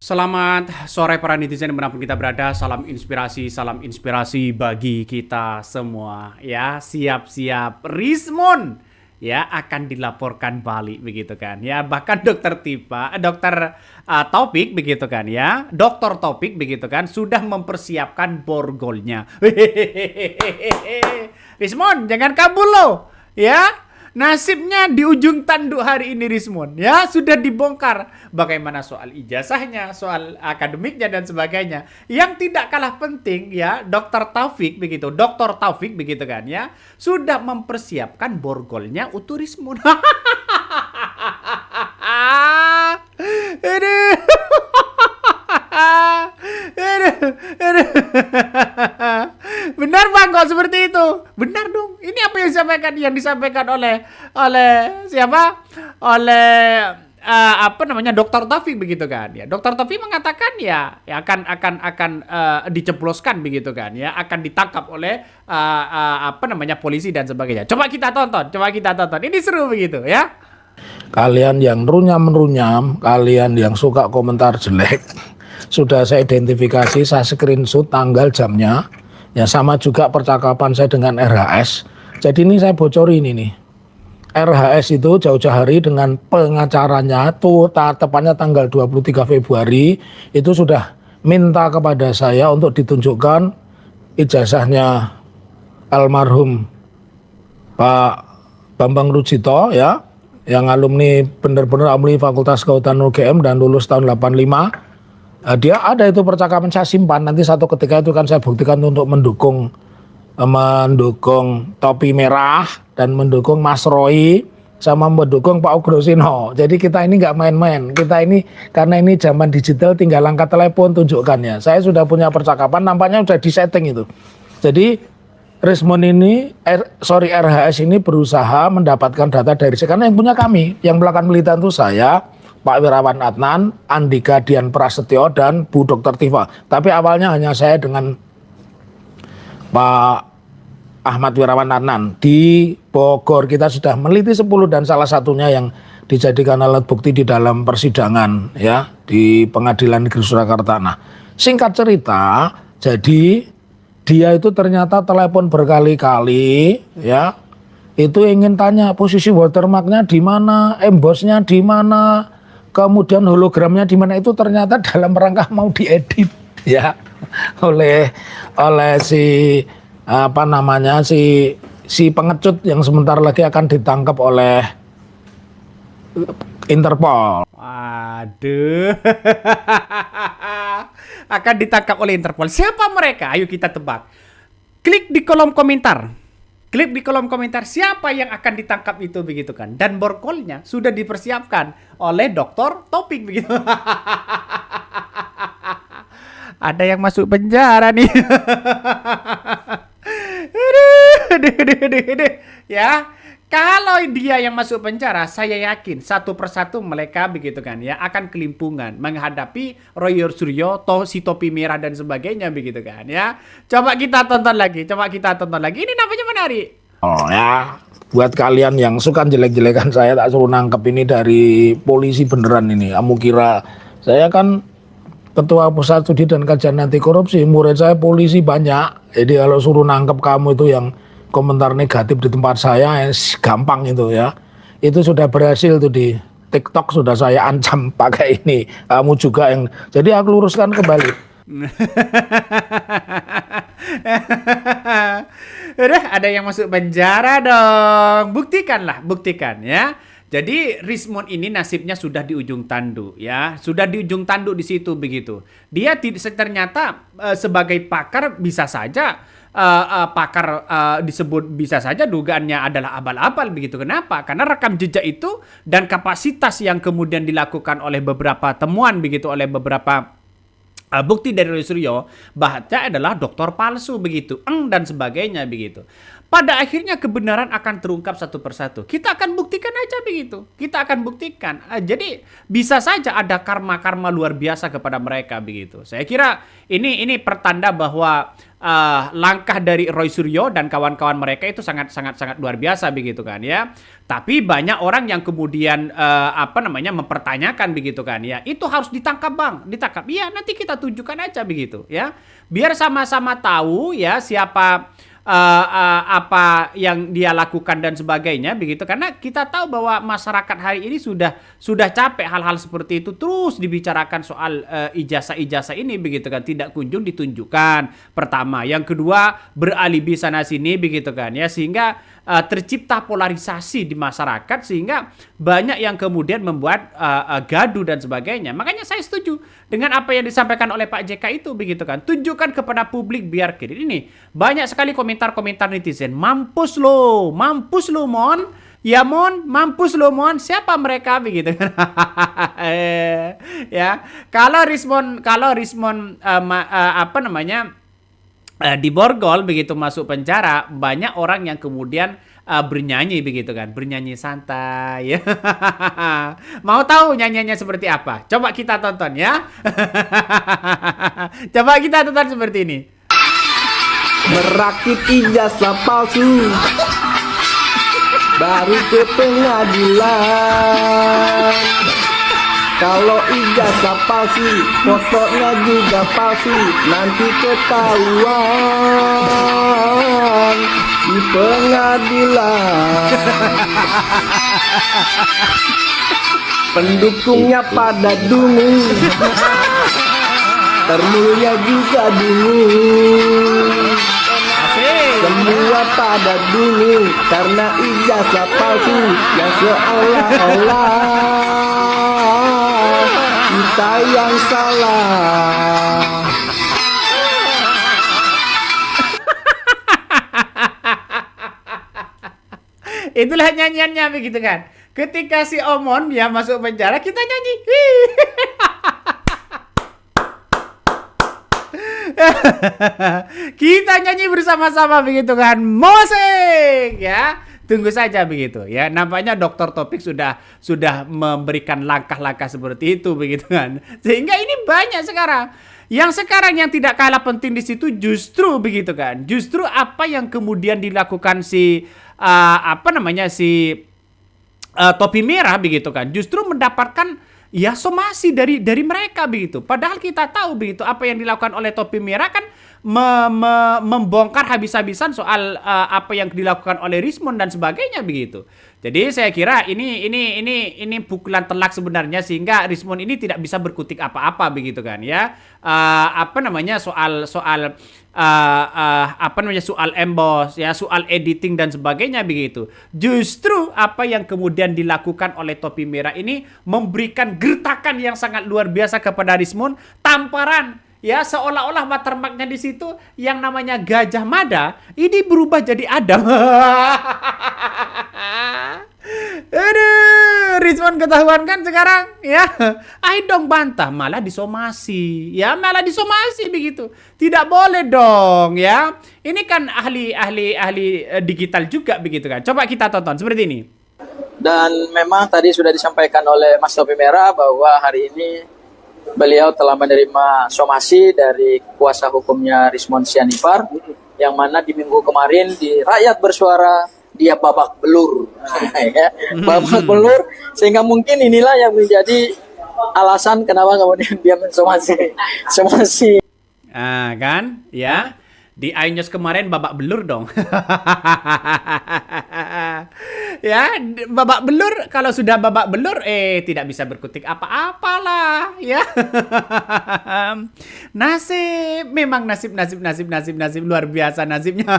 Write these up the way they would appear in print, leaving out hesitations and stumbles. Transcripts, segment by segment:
Selamat sore para netizen dimanapun kita berada. Salam inspirasi bagi kita semua. Ya, siap-siap Rismon ya akan dilaporkan balik begitu kan. Ya, bahkan dokter Taufik begitu kan ya. Dokter Taufik begitu kan sudah mempersiapkan borgolnya. Rismon, jangan kabur lo. Ya. Nasibnya di ujung tanduk hari ini Rismon ya sudah dibongkar. Bagaimana soal ijazahnya, soal akademiknya dan sebagainya. Yang tidak kalah penting ya, Dokter Taufik begitu kan ya, sudah mempersiapkan borgolnya untuk Rismon. Aduh. Benar bang kok seperti itu? Benar dong. Ini apa yang disampaikan oleh siapa? Oleh Dokter Taufik begitu kan ya. Dokter Taufik mengatakan ya akan diceploskan begitu kan ya, akan ditangkap oleh polisi dan sebagainya. Coba kita tonton. Ini seru begitu ya. Kalian yang runyam-runyam, kalian yang suka komentar jelek, sudah saya identifikasi, saya screenshot tanggal jamnya. Ya sama juga percakapan saya dengan RHS. Jadi ini saya bocorin ini. RHS itu jauh-jauh hari dengan pengacaranya tuh tepatnya tanggal 23 Februari itu sudah minta kepada saya untuk ditunjukkan ijazahnya almarhum Pak Bambang Rujito ya, yang alumni benar-benar alumni Fakultas Kehutanan UGM dan lulus tahun 85. Dia ada itu percakapan, saya simpan, nanti satu ketika itu kan saya buktikan untuk mendukung Topi Merah dan mendukung Mas Roy sama mendukung Pak Ugrosino. Jadi kita ini nggak main-main, kita ini karena ini zaman digital tinggal angkat telepon tunjukkannya. Saya sudah punya percakapan, nampaknya sudah disetting itu. Jadi Rismon ini, RHS ini berusaha mendapatkan data dari saya, karena yang punya kami, yang melakukan penelitian itu saya, Pak Wirawan Adnan, Andika Dian Prasetyo, dan Bu Dr. Tifa. Tapi awalnya hanya saya dengan Pak Ahmad Wirawan Adnan. Di Bogor kita sudah meneliti 10 dan salah satunya yang dijadikan alat bukti di dalam persidangan ya di Pengadilan Negeri Surakarta. Nah, singkat cerita, jadi dia itu ternyata telepon berkali-kali ya. Itu ingin tanya posisi watermarknya di mana, embossnya di mana, kemudian hologramnya di mana, itu ternyata dalam rangka mau diedit ya oleh si pengecut yang sebentar lagi akan ditangkap oleh Interpol. Waduh. Akan ditangkap oleh Interpol. Siapa mereka? Ayo kita tebak. Klik di kolom komentar. Siapa yang akan ditangkap itu begitu kan. Dan borgolnya sudah dipersiapkan oleh Dokter Taufik begitu. Ada yang masuk penjara nih. Ya, kalau dia yang masuk penjara, saya yakin satu persatu mereka begitu kan ya akan kelimpungan menghadapi Roy Suryo, si Topi Merah dan sebagainya begitu kan ya. Coba kita tonton lagi. Ini namanya menarik. Oh ya, buat kalian yang suka jelek-jelekan saya, tak suruh nangkep ini dari polisi beneran ini. Kamu kira saya kan Ketua Pusat Studi dan Kajian Anti Korupsi, murid saya polisi banyak. Jadi kalau suruh nangkep kamu itu yang komentar negatif di tempat saya, gampang itu ya. Itu sudah berhasil tuh di TikTok, sudah saya ancam pakai ini. Kamu juga yang, jadi aku luruskan kembali. Udah ada yang masuk penjara dong. Buktikan ya. Jadi Rismon ini nasibnya sudah di ujung tanduk ya, sudah di ujung tanduk di situ begitu. Dia ternyata sebagai pakar bisa saja disebut bisa saja dugaannya adalah abal-abal begitu. Kenapa? Karena rekam jejak itu dan kapasitas yang kemudian dilakukan oleh beberapa temuan begitu, oleh beberapa bukti dari Roy Suryo bahwa adalah dokter palsu begitu, dan sebagainya begitu. Pada akhirnya kebenaran akan terungkap satu persatu. Kita akan buktikan buktikan aja begitu. Kita akan buktikan. Jadi bisa saja ada karma-karma luar biasa kepada mereka begitu. Saya kira ini pertanda bahwa langkah dari Roy Suryo dan kawan-kawan mereka itu sangat luar biasa begitu kan ya. Tapi banyak orang yang kemudian mempertanyakan begitu kan ya. Itu harus ditangkap Bang, ditangkap. Iya, nanti kita tunjukkan aja begitu ya. Biar sama-sama tahu ya siapa apa yang dia lakukan dan sebagainya begitu, karena kita tahu bahwa masyarakat hari ini sudah capek hal-hal seperti itu terus dibicarakan soal ijazah ini begitu kan, tidak kunjung ditunjukkan pertama, yang kedua beralibi sana sini begitu kan ya, sehingga tercipta polarisasi di masyarakat sehingga banyak yang kemudian membuat gaduh dan sebagainya. Makanya saya setuju dengan apa yang disampaikan oleh Pak JK itu begitu kan. Tunjukkan kepada publik biar kiri ini. Banyak sekali komentar-komentar netizen. Mampus lo mon. Ya mon, mampus lo mon. Siapa mereka begitu kan. Ya. Kalau Rismon di borgol begitu masuk penjara, banyak orang yang kemudian bernyanyi begitu kan, bernyanyi santai ya. Mau tahu nyanyiannya seperti apa? Coba kita tonton ya. Coba kita tonton seperti ini. Merakit ijazah palsu baru ke pengadilan. Kalau ijazah palsu, fotonya juga palsu, nanti ketahuan di pengadilan. Pendukungnya pada dungu, termulunya juga dungu. Semua pada dungu karena ijazah palsu yang seolah-olah kita yang salah. Itulah nyanyiannya begitu kan. Ketika si Omon ya masuk penjara, kita nyanyi. Kita nyanyi bersama-sama begitu kan. Musik ya. Tunggu saja begitu ya. Nampaknya Dr. Topik sudah memberikan langkah-langkah seperti itu begitu kan. Sehingga ini banyak sekarang. Yang sekarang yang tidak kalah penting di situ justru begitu kan. Justru apa yang kemudian dilakukan si Topi Merah begitu kan. Justru mendapatkan ya somasi dari mereka begitu. Padahal kita tahu begitu apa yang dilakukan oleh Topi Merah kan membongkar habis-habisan soal apa yang dilakukan oleh Rismon dan sebagainya begitu. Jadi saya kira ini pukulan telak sebenarnya sehingga Rismon ini tidak bisa berkutik apa-apa begitu kan ya. Soal embos ya, soal editing dan sebagainya begitu. Justru apa yang kemudian dilakukan oleh Topi Merah ini memberikan gertakan yang sangat luar biasa kepada Rismon, tamparan. Ya, seolah-olah watermarknya di situ yang namanya Gajah Mada ini berubah jadi Adam. Aduh, Rismon ketahuan kan sekarang ya. Ayo dong bantah, malah disomasi. Ya, malah disomasi begitu. Tidak boleh dong ya. Ini kan ahli digital juga begitu kan. Coba kita tonton seperti ini. Dan memang tadi sudah disampaikan oleh Mas Topi Merah bahwa hari ini beliau telah menerima somasi dari kuasa hukumnya Rismon Sianipar, yang mana di minggu kemarin di Rakyat Bersuara dia babak belur, ya, babak belur, sehingga mungkin inilah yang menjadi alasan kenapa kemudian dia mensomasi. Kan, ya. Di iNews kemarin babak belur dong. Ya, babak belur, kalau sudah babak belur tidak bisa berkutik apa-apalah ya. Memang nasib luar biasa nasibnya.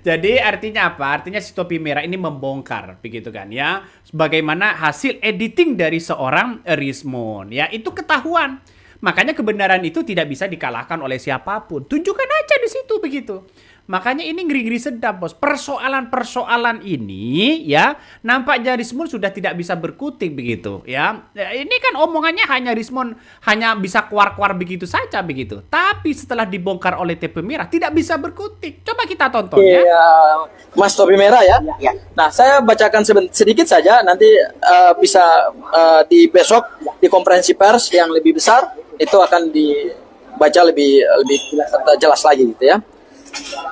Jadi artinya apa? Artinya si Topi Merah ini membongkar begitu kan ya. Bagaimana hasil editing dari seorang Rismon ya, itu ketahuan. Makanya kebenaran itu tidak bisa dikalahkan oleh siapapun. Tunjukkan aja di situ begitu. Makanya ini ngeri-ngeri sedap, Bos. Persoalan-persoalan ini ya, nampaknya Rismon sudah tidak bisa berkutik begitu ya. Ini kan omongannya hanya Rismon hanya bisa keluar-keluar begitu saja begitu. Tapi setelah dibongkar oleh TP Merah tidak bisa berkutik. Coba kita tonton ya. Iya, Mas Topi Merah ya. Nah, saya bacakan sedikit saja, nanti bisa di besok di konferensi pers yang lebih besar itu akan dibaca lebih jelas lagi gitu ya.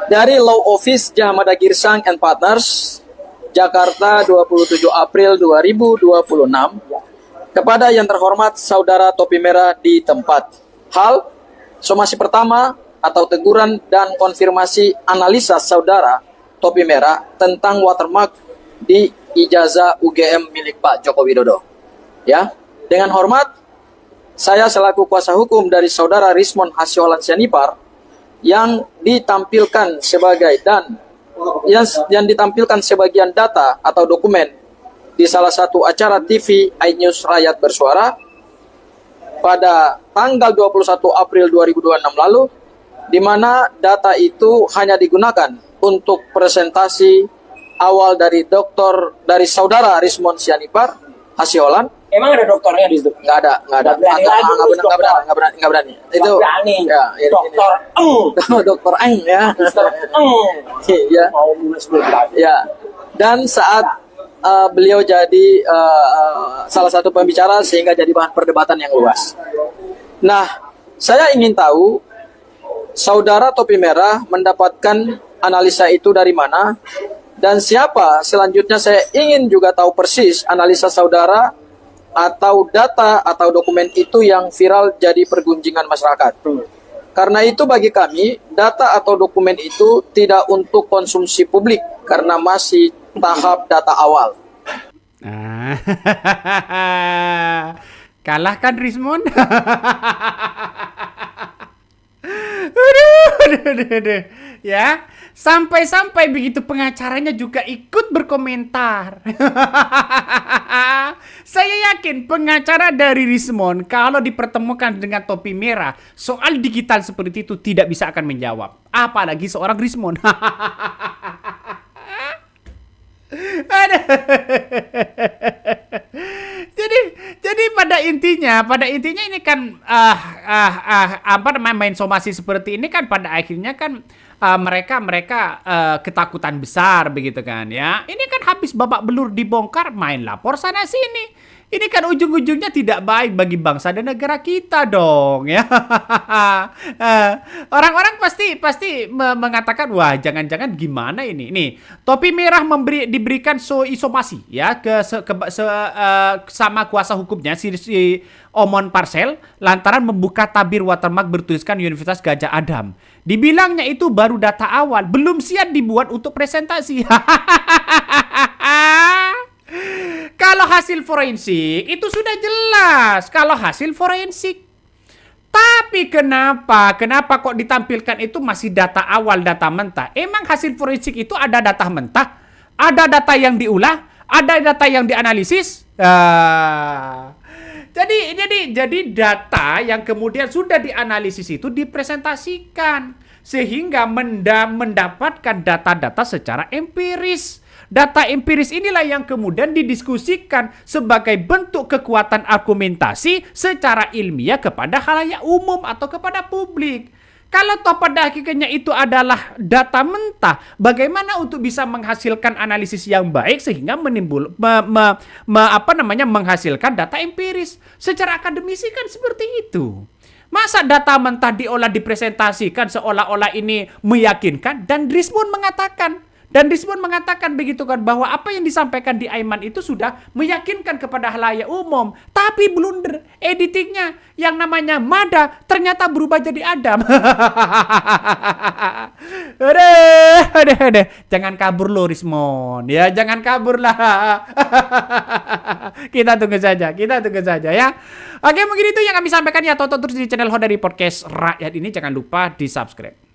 Dari Law Office Jahamada Girsang and Partners, Jakarta 27 April 2026, kepada yang terhormat Saudara Topi Merah di tempat. Hal, somasi pertama atau teguran dan konfirmasi analisa Saudara Topi Merah tentang watermark di ijazah UGM milik Pak Joko Widodo. Ya, dengan hormat, saya selaku kuasa hukum dari Saudara Rismon Hasyolan Sianipar yang ditampilkan sebagai yang ditampilkan sebagian data atau dokumen di salah satu acara TV iNews Rakyat Bersuara pada tanggal 21 April 2026 lalu, di mana data itu hanya digunakan untuk presentasi awal dari Saudara Rismon Sianipar Hasyolan. Emang ada dokternya di situ? Nggak ada. Nggak berani. Itu berani. ya, Dokter Dokter Eng ya. Iya. Mau nulis Ya. Dan saat beliau jadi salah satu pembicara sehingga jadi bahan perdebatan yang luas. Nah, saya ingin tahu Saudara Topi Merah mendapatkan analisa itu dari mana dan siapa. Selanjutnya saya ingin juga tahu persis analisa saudara atau data atau dokumen itu yang viral jadi pergunjingan masyarakat. Karena itu bagi kami, data atau dokumen itu tidak untuk konsumsi publik karena masih tahap data awal. Kalahkan Rismon. Aduh. Ya, sampai-sampai begitu pengacaranya juga ikut berkomentar. Saya yakin pengacara dari Rismon kalau dipertemukan dengan Topi Merah soal digital seperti itu tidak bisa akan menjawab. Apalagi seorang Rismon. Jadi pada intinya ini kan main somasi seperti ini kan pada akhirnya kan mereka ketakutan besar begitu kan ya. Ini kan habis babak belur dibongkar main lapor sana sini. Ini kan ujung-ujungnya tidak baik bagi bangsa dan negara kita dong ya. Orang-orang pasti mengatakan wah jangan-jangan gimana ini. Nih, Topi Merah diberikan isomasi ya sama kuasa hukumnya si Omon Parsel lantaran membuka tabir watermark bertuliskan Universitas Gadjah Adam. Dibilangnya itu baru data awal, belum siap dibuat untuk presentasi. Kalau hasil forensik itu sudah jelas. Kalau hasil forensik. Tapi kenapa kok ditampilkan itu masih data awal, data mentah? Emang hasil forensik itu ada data mentah? Ada data yang diulah? Ada data yang dianalisis? Jadi data yang kemudian sudah dianalisis itu dipresentasikan. Sehingga mendapatkan data-data secara empiris. Data empiris inilah yang kemudian didiskusikan sebagai bentuk kekuatan argumentasi secara ilmiah kepada khalayak umum atau kepada publik. Kalau toh pada hakikatnya itu adalah data mentah, bagaimana untuk bisa menghasilkan analisis yang baik sehingga menghasilkan data empiris? Secara akademisi kan seperti itu. Masa data mentah diolah dipresentasikan seolah-olah ini meyakinkan dan Rismon mengatakan begitu kan bahwa apa yang disampaikan di Aiman itu sudah meyakinkan kepada khalayak umum. Tapi blunder editingnya yang namanya Mada ternyata berubah jadi Adam. Udah. Jangan kabur lo Rismon. Ya jangan kabur lah. Kita tunggu saja ya. Oke, mungkin itu yang kami sampaikan ya. Tonton terus di channel Ho dari Podcast Rakyat ini. Jangan lupa di subscribe.